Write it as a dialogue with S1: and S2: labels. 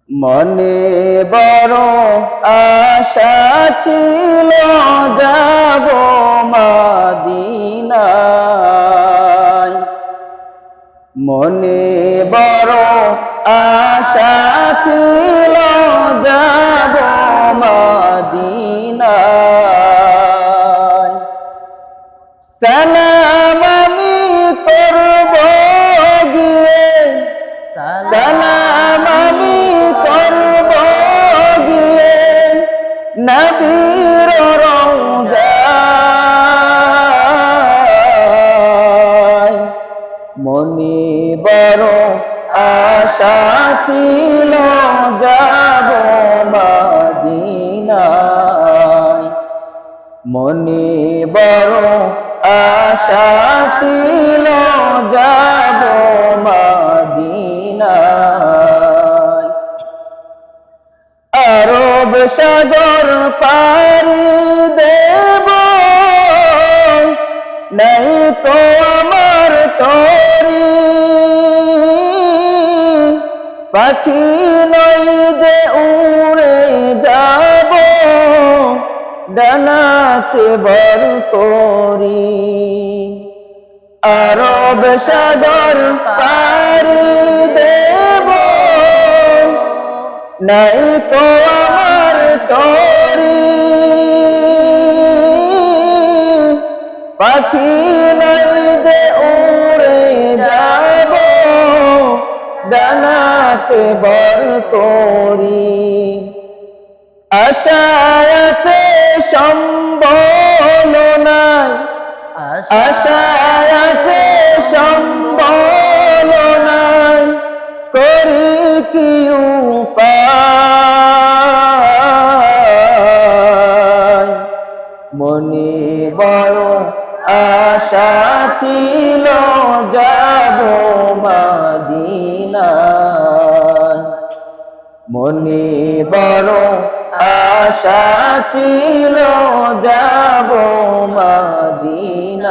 S1: মনে বড় আশা ছিল যাব মদিনায়। মনে বড় আশা ছিল যাব মদিনায়। সালাম আমি করব গিয়ে, সালাম আমি করব গিয়ে নবীর রওজায়। মনে বড় আশা ছিল যাব মদিনায়। মনে বড় আশা ছিল যাব মদিনায়। আরব সাগর পাড়ি দেব, নাই তো আমার তরি। পাখি নই যে উড়ে যাব, ডানাতে ভর করি। আরব সাগর পাড়ি দেব, নাই তো আমার তরি। পাখি নাই যে উড়ে যাব, ডানাতে ভর করি। আশা আছে সম্বল নাই, আশা আছে সম্বল নাই, করি কি উপায়। মনে বড় আশা ছিল যাব মদিনায়। মনে বড় আশা ছিল যাব মদিনায়।